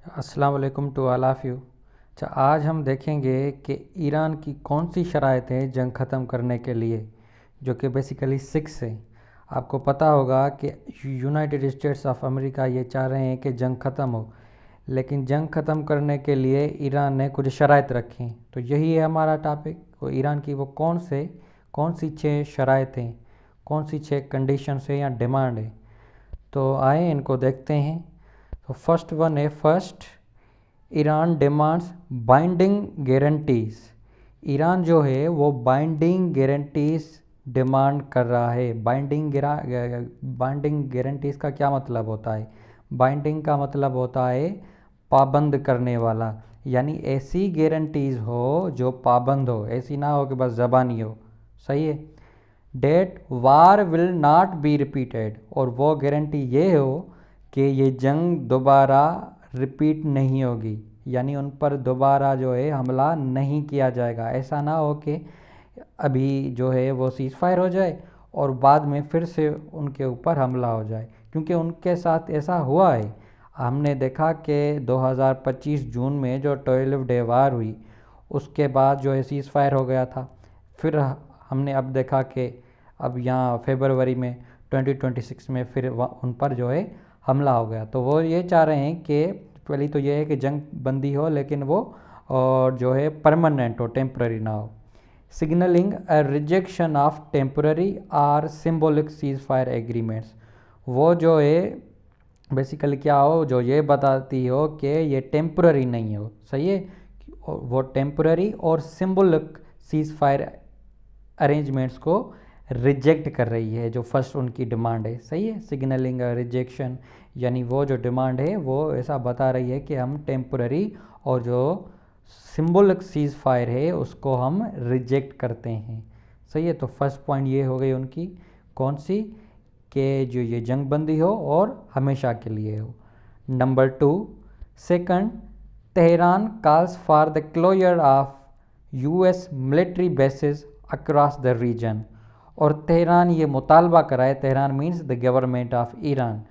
अस्सलाम वालेकुम to all of you. अच्छा, आज हम देखेंगे कि ईरान की कौन सी शराइत है जंग ख़त्म करने के लिए, जो कि बेसिकली 6 है। आपको पता होगा कि यूनाइटेड स्टेट्स ऑफ अमेरिका ये चाह रहे हैं कि जंग ख़त्म हो, लेकिन जंग ख़त्म करने के लिए ईरान ने कुछ शराइत रखी। तो यही है हमारा टॉपिक। वो ईरान की वो कौन सी 6 शराइत हैं, कौन सी 6 कंडीशंस है या डिमांड है। तो आए इनको देखते हैं। तो फर्स्ट वन है, Iran demands binding guarantees. Iran जो है वो बाइंडिंग गारंटीज डिमांड कर रहा है। बाइंडिंग गारंटीज का क्या मतलब होता है? बाइंडिंग का मतलब होता है पाबंद करने वाला, यानी ऐसी गारंटीज हो जो पाबंद हो, ऐसी ना हो कि बस ज़बानी हो। सही है। That war will not be repeated, और वो गारंटी ये हो कि ये जंग दोबारा रिपीट नहीं होगी, यानी उन पर दोबारा जो है हमला नहीं किया जाएगा। ऐसा ना हो कि अभी जो है वो सीज़ फायर हो जाए और बाद में फिर से उनके ऊपर हमला हो जाए, क्योंकि उनके साथ ऐसा हुआ है। हमने देखा कि 2025 जून में जो 12 डे वार हुई, उसके बाद जो है सीज़ फायर हो गया था। फिर हमने अब देखा कि अब यहाँ फरवरी में 2026 में फिर उन पर जो है हमला हो गया। तो वो ये चाह रहे हैं कि पहली तो ये है कि जंग बंदी हो, लेकिन वो और जो है परमानेंट हो, टेम्पररी ना हो। Signalling a rejection of temporary or symbolic ceasefire agreements, वो जो है बेसिकली क्या हो, जो ये बताती हो कि ये टेम्पररी नहीं हो। सही है। वो टेम्पररी और सिम्बॉलिक सीज फायर अरेंजमेंट्स को रिजेक्ट कर रही है, जो फर्स्ट उनकी डिमांड है। सही है। सिग्नलिंग रिजेक्शन, यानी वो जो डिमांड है वो ऐसा बता रही है कि हम टेम्पररी और जो सिंबॉलिक सीज फायर है उसको हम रिजेक्ट करते हैं। सही है। तो फर्स्ट पॉइंट ये हो गई उनकी, कौन सी, कि जो ये जंग बंदी हो और हमेशा के लिए हो। Number 2, second, Tehran calls for the closure of US military bases across the region, और तेहरान ये मुतालबा कराए। Tehran means the government of Iran.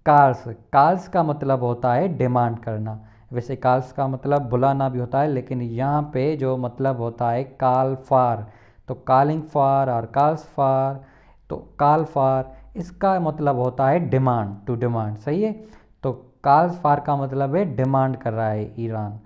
Calls का मतलब होता है डिमांड करना। वैसे काल्स का मतलब बुलाना भी होता है, लेकिन यहाँ पे जो मतलब होता है कॉल फॉर, तो कॉलिंग फॉर और कॉल्स फॉर, तो कॉल फॉर इसका मतलब होता है डिमांड, टू डिमांड। सही है। तो कॉल्स फॉर का मतलब है डिमांड कर रहा है Iran.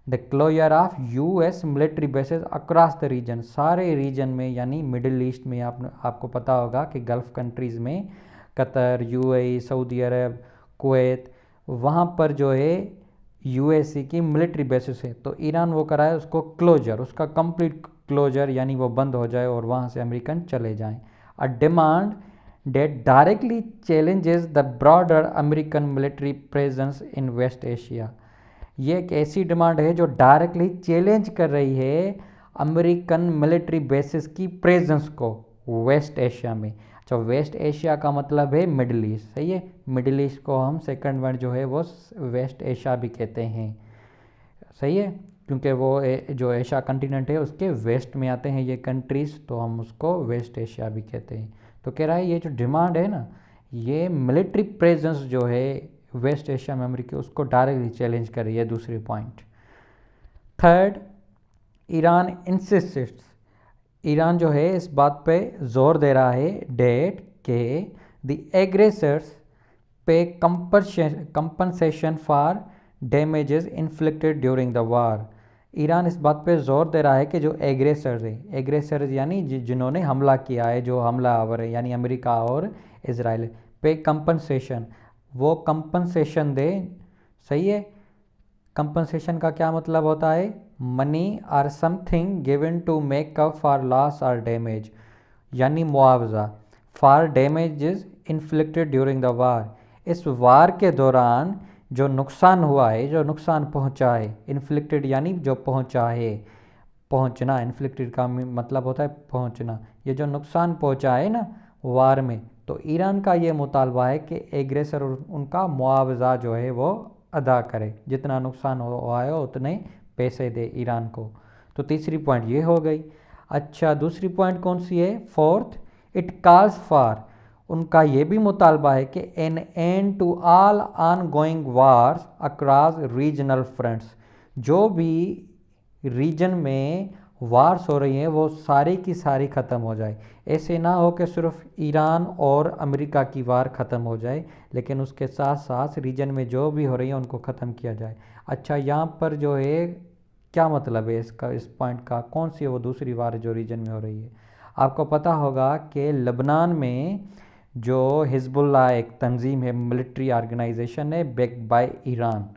The closure of US military bases across the region, सारे रीजन में, यानी मिडिल ईस्ट में। आपको पता होगा कि गल्फ़ कंट्रीज़ में Qatar, UAE, Saudi Arabia, Kuwait, वहाँ पर जो है यूएसए की मिलिट्री बेसिस है। तो ईरान वो कराए उसको क्लोजर, उसका कंप्लीट क्लोजर, यानी वो बंद हो जाए और वहाँ से अमेरिकन चले जाएं। A demand that directly challenges the broader American military presence in West Asia, ये एक ऐसी डिमांड है जो डायरेक्टली चैलेंज कर रही है अमेरिकन मिलिट्री बेसिस की प्रेजेंस को वेस्ट एशिया में। अच्छा, वेस्ट एशिया का मतलब है मिडिल ईस्ट। सही है। मिडिल ईस्ट को हम सेकंड वर्ड जो है वो वेस्ट एशिया भी कहते हैं। सही है। क्योंकि वो जो एशिया कंटिनेंट है उसके वेस्ट में आते हैं ये कंट्रीज़, तो हम उसको वेस्ट एशिया भी कहते हैं। तो कह रहा है ये जो डिमांड है ना, ये मिलिट्री प्रेजेंस जो है वेस्ट एशिया में अमेरिका, उसको डायरेक्टली चैलेंज कर रही है। दूसरी पॉइंट। थर्ड, ईरान इंसिस्ट्स, ईरान जो है इस बात पे जोर दे रहा है डेट के द एग्रेसर्स पे compensation for damages inflicted during the war. Iran इस बात पे जोर दे रहा है कि जो एग्रेसर्स है, एग्रेसर्स यानी जिन्होंने हमला किया है, जो हमलावर है, यानी अमेरिका और इसराइल, पे कंपनसेशन, वो कंपनसेशन दे। सही है। कंपनसेशन का क्या मतलब होता है? मनी और something given to make up for loss और डैमेज, यानी मुआवजा for damages inflicted during the war. इस वार के दौरान जो नुकसान हुआ है, जो नुकसान पहुंचा है, इन्फ्लिक्टेड यानी जो पहुंचा है, पहुंचना, इन्फ्लिक्टेड का मतलब होता है पहुंचना। ये जो नुकसान पहुंचा है ना वार में, तो ईरान का ये मुतालबा है कि एग्रेसर उनका मुआवजा जो है वो अदा करे, जितना नुकसान हुआ है उतने पैसे दे ईरान को। तो तीसरी पॉइंट ये हो गई। अच्छा, दूसरी पॉइंट कौन सी है? फोर्थ, इट कॉल्स फॉर, उनका ये भी मुतालबा है कि an end to all ongoing wars across regional fronts, जो भी रीजन में वार्स हो रही हैं वो सारी की सारी ख़त्म हो जाए। ऐसे ना हो कि सिर्फ ईरान और अमेरिका की वार ख़त्म हो जाए, लेकिन उसके साथ साथ रीजन में जो भी हो रही है उनको ख़त्म किया जाए। अच्छा, यहाँ पर जो है क्या मतलब है इसका, इस पॉइंट का, कौन सी है वो दूसरी वार जो रीजन में हो रही है? आपको पता होगा कि लबनान में जो हिजबुल्लाह एक तंजीम है, मिलिट्री ऑर्गेनाइजेशन है बैक्ड बाय ईरान,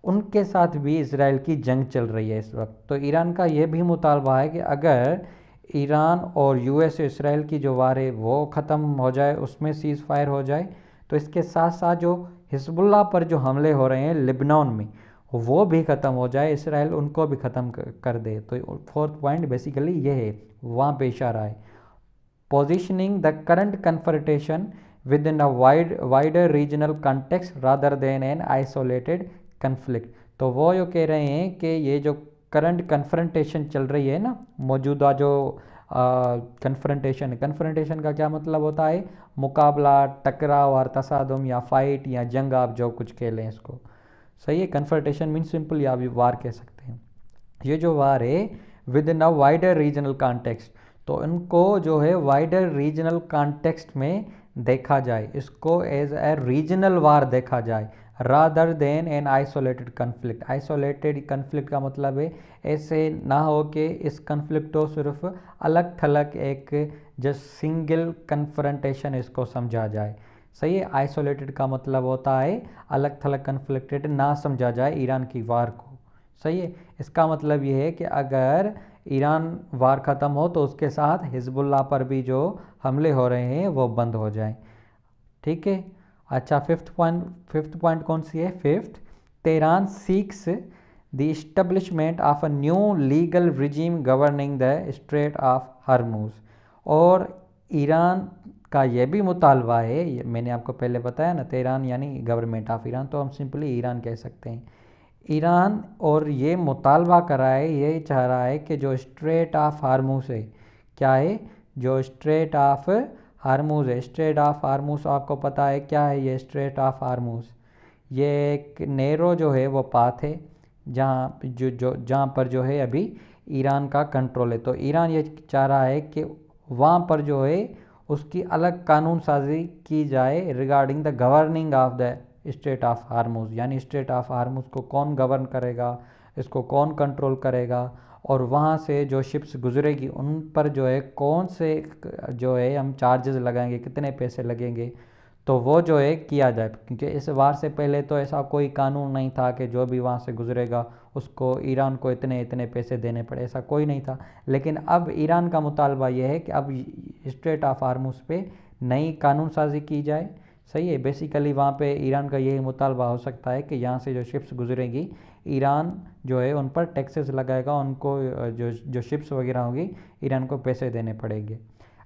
उनके साथ भी इसराइल की जंग चल रही है इस वक्त। तो ईरान का ये भी मुतालबा है कि अगर ईरान और यूएस इसराइल की जो वार है वो ख़त्म हो जाए, उसमें सीज़ फायर हो जाए, तो इसके साथ साथ जो हिजबुल्लाह पर जो हमले हो रहे हैं लिबनान में वो भी ख़त्म हो जाए, इसराइल उनको भी ख़त्म कर दे। तो फोर्थ पॉइंट बेसिकली ये है, वहाँ पे इशारा है। Positioning the current confrontation with in a wider regional context rather than an isolated conflict. तो वो जो कह रहे हैं कि ये जो करंट कन्फ्रंटेशन चल रही है ना, मौजूदा जो कन्फ्रंटेशन का क्या मतलब होता है? मुकाबला, टकराव और तसादम या फाइट या जंग, आप जो कुछ कह लें इसको। सही है, कन्फ्रंटेशन मीन सिंपल या भी वार कह सकते हैं। ये जो वार है with in a wider regional context, तो इनको जो है वाइडर रीजनल कॉन्टेक्स्ट में देखा जाए, इसको एज ए रीजनल वार देखा जाए rather than an isolated conflict. Isolated conflict का मतलब है ऐसे ना हो कि इस कन्फ्लिक्ट को सिर्फ अलग थलग एक जस्ट सिंगल कन्फ्रंटेशन इसको समझा जाए। सही है, आइसोलेटेड का मतलब होता है अलग थलग कन्फ्लिक्टेड ना समझा जाए ईरान की वार को। सही है, इसका मतलब ये है कि अगर ईरान वार ख़त्म हो तो उसके साथ हिजबुल्लाह पर भी जो हमले हो रहे हैं वो बंद हो जाएं। ठीक है। अच्छा, फिफ्थ पॉइंट कौन सी है? Fifth, Tehran seeks the establishment of a new legal regime governing the strait of Hormuz. और ईरान का यह भी मुतालबा है, मैंने आपको पहले बताया ना, तेहरान यानी गवर्नमेंट ऑफ ईरान, तो हम सिंपली ईरान कह सकते हैं। ईरान और ये मुतालबा कर रहा है, ये चाह रहा है कि जो स्ट्रेट ऑफ हार्मूज है, क्या है? जो स्ट्रेट ऑफ हार्मूज है, स्ट्रेट ऑफ हार्मूज आपको पता है क्या है? ये स्ट्रेट ऑफ हार्मूज ये एक नैरो जो है वो पाथ है जहाँ पर जो है अभी ईरान का कंट्रोल है। तो ईरान ये चाह रहा है कि वहाँ पर जो है उसकी अलग कानून साजी की जाए regarding the governing of the strait of Hormuz, यानी स्ट्रेट ऑफ हार्मूज को कौन गवर्न करेगा, इसको कौन कंट्रोल करेगा, और वहाँ से जो शिप्स गुजरेगी उन पर जो है कौन से जो है हम चार्जेस लगाएंगे, कितने पैसे लगेंगे, तो वो जो है किया जाए। क्योंकि इस वार से पहले तो ऐसा कोई कानून नहीं था कि जो भी वहाँ से गुजरेगा उसको ईरान को इतने इतने पैसे देने पड़े, ऐसा कोई नहीं था। लेकिन अब ईरान का मुतालबा ये है कि अब स्ट्रेट ऑफ हार्मूज पे नई कानून साजी की जाए। सही है, बेसिकली वहाँ पे ईरान का यही मुतालबा हो सकता है कि यहाँ से जो शिप्स गुजरेंगी ईरान जो है उन पर टैक्सेस लगाएगा, उनको जो शिप्स वगैरह होगी ईरान को पैसे देने पड़ेंगे।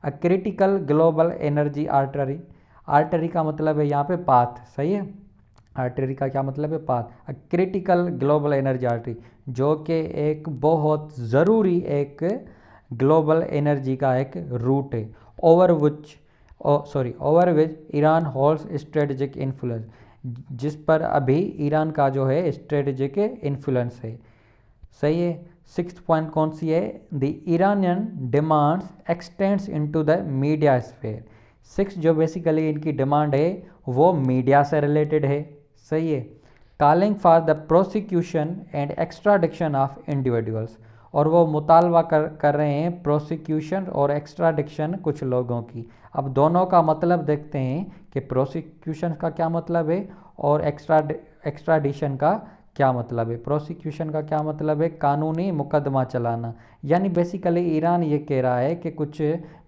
A critical global energy artery, artery का मतलब है यहाँ पे पाथ। सही है, आर्टरी का क्या मतलब है? Path. A critical global energy artery, जो कि एक बहुत ज़रूरी एक ग्लोबल एनर्जी का एक रूट है, over which Iran holds strategic influence, जिस पर अभी ईरान का जो है स्ट्रेटजिक इन्फ्लुएंस है। सही है। सिक्स्थ पॉइंट कौन सी है? The Iranian demands extends into the media sphere. Six जो बेसिकली इनकी डिमांड है वो मीडिया से रिलेटेड है। सही है। Calling for the prosecution and extradition of individuals, और वो मुतालबा कर रहे हैं प्रोसिक्यूशन और एक्स्ट्राडिक्शन कुछ लोगों की। अब दोनों का मतलब देखते हैं कि प्रोसिक्यूशन का क्या मतलब है और एक्स्ट्राडिशन का क्या मतलब है। प्रोसिक्यूशन का क्या मतलब है? कानूनी मुकदमा चलाना। यानी बेसिकली ईरान ये कह रहा है कि कुछ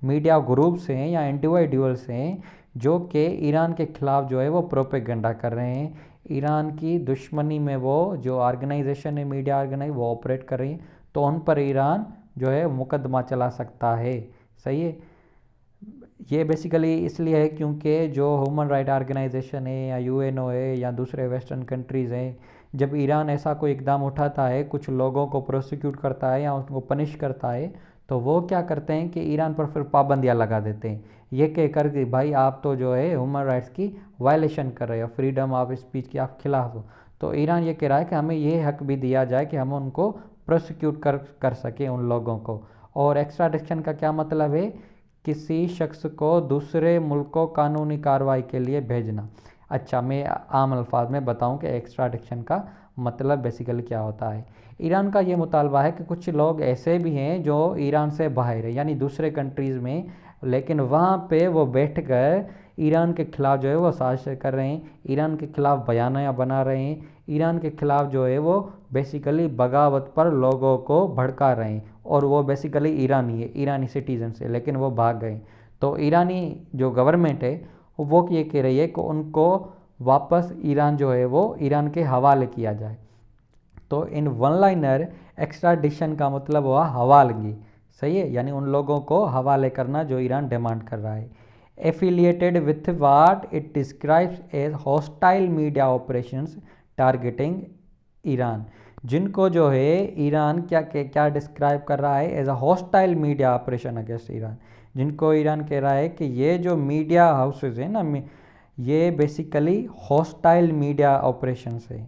मीडिया ग्रुप्स हैं या इंडिविजुअल्स हैं जो कि ईरान के ख़िलाफ़ जो है वो प्रोपेगेंडा कर रहे हैं, ईरान की दुश्मनी में वो जो ऑर्गेनाइजेशन है, मीडिया ऑर्गेनाइज, वो ऑपरेट कर रही है, तो उन पर ईरान जो है मुकदमा चला सकता है। सही है। ये बेसिकली इसलिए है क्योंकि जो ह्यूमन राइट ऑर्गेनाइजेशन है या यूएनओ है या दूसरे वेस्टर्न कंट्रीज़ हैं, जब ईरान ऐसा कोई इकदाम उठाता है, कुछ लोगों को प्रोसिक्यूट करता है या उनको पनिश करता है, तो वो क्या करते हैं कि ईरान पर फिर पाबंदियाँ लगा देते हैं, ये कहकर कि भाई आप तो जो है ह्यूमन राइट्स की वायलेशन कर रहे हो, फ्रीडम ऑफ स्पीच के आप खिलाफ हो। तो ईरान ये कह रहा है कि हमें ये हक भी दिया जाए कि हम उनको प्रोसिक्यूट कर सकें उन लोगों को। और एक्स्ट्राडिक्शन का क्या मतलब है? किसी शख्स को दूसरे मुल्क को कानूनी कार्रवाई के लिए भेजना। अच्छा, मैं आम अल्फाज में बताऊं कि एक्स्ट्राडिक्शन का मतलब बेसिकली क्या होता है। ईरान का ये मुतालबा है कि कुछ लोग ऐसे भी हैं जो ईरान से बाहर है, यानी दूसरे कंट्रीज़ में, लेकिन वहाँ पे वो बैठ कर ईरान के ख़िलाफ़ जो है वो साजिश कर रहे हैं, ईरान के ख़िलाफ़ बयानियाँ बना रहे हैं, ईरान के ख़िलाफ़ जो है वो बेसिकली बगावत पर लोगों को भड़का रहे हैं। और वो बेसिकली ईरानी है, ईरानी सिटीजन से, लेकिन वो भाग गए। तो ईरानी जो गवर्नमेंट है वो ये कह रही है कि उनको वापस ईरान जो है वो ईरान के हवाले किया जाए। तो इन वन लाइनर एक्स्ट्राडिशन का मतलब हुआ हवालगी, सही है, यानी उन लोगों को हवाले करना जो ईरान डिमांड कर रहा है। Affiliated with what it describes as hostile media operations targeting Iran, जिनको जो है ईरान क्या डिस्क्राइब कर रहा है as a hostile media operation against Iran, जिनको ईरान कह रहा है कि ये जो मीडिया हाउसेज हैं ना, ये बेसिकली हॉस्टाइल मीडिया ऑपरेशंस है,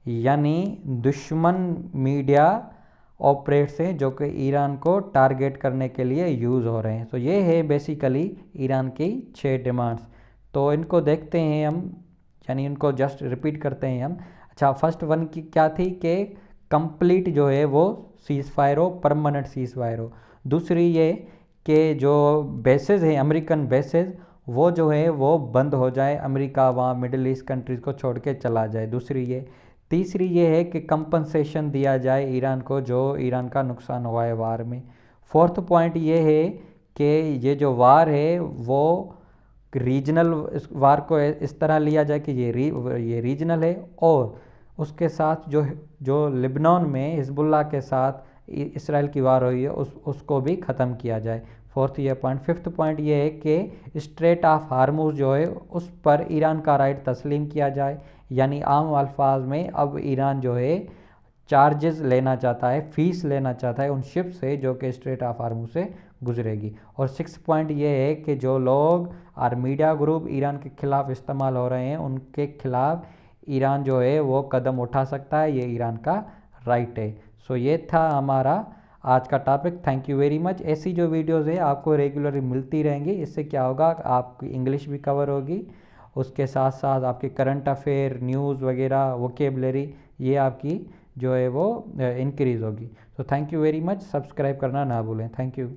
यानी दुश्मन मीडिया ऑपरेट्स हैं जो कि ईरान को टारगेट करने के लिए यूज़ हो रहे हैं। तो ये है बेसिकली ईरान की 6 डिमांड्स। तो इनको देखते हैं हम, यानी इनको जस्ट रिपीट करते हैं हम। अच्छा, फर्स्ट वन की क्या थी कि कंप्लीट जो है वो सीज़ फायर हो, परमानेंट सीज़ फायर हो। दूसरी ये कि जो बेसेस हैं अमेरिकन बेसेस, वो जो है वो बंद हो जाए, अमेरिका वहाँ मिडिल ईस्ट कंट्रीज़ को छोड़ के चला जाए, दूसरी ये। तीसरी ये है कि कंपनसेशन दिया जाए ईरान को जो ईरान का नुकसान हुआ है वार में। फोर्थ पॉइंट ये है कि ये जो वार है वो रीजनल वार को इस तरह लिया जाए कि ये रीजनल है, और उसके साथ जो लिबनान में हिजबुल्लाह के साथ इसराइल की वार हुई है उसको भी ख़त्म किया जाए। फोर्थ ये पॉइंट। फिफ्थ पॉइंट ये है कि स्ट्रेट ऑफ हार्मुज जो है उस पर ईरान का राइट तस्लीम किया जाए, यानी आम अल्फाज में अब ईरान जो है चार्जेस लेना चाहता है, फ़ीस लेना चाहता है उन शिप से जो कि स्ट्रेट ऑफ हार्मुज से गुजरेगी। और सिक्स पॉइंट ये है कि जो लोग और मीडिया ग्रुप ईरान के ख़िलाफ़ इस्तेमाल हो रहे हैं उनके ख़िलाफ़ ईरान जो है वो कदम उठा सकता है, ये ईरान का राइट है। सो ये था हमारा आज का topic. Thank you very much. ऐसी जो वीडियोज़ है आपको रेगुलरली मिलती रहेंगी, इससे क्या होगा आपकी इंग्लिश भी कवर होगी, उसके साथ साथ आपके करंट अफेयर, न्यूज़ वगैरह, वोकेबलरी, ये आपकी जो है वो इंक्रीज़ होगी। तो thank you very much, subscribe करना ना भूलें। Thank you.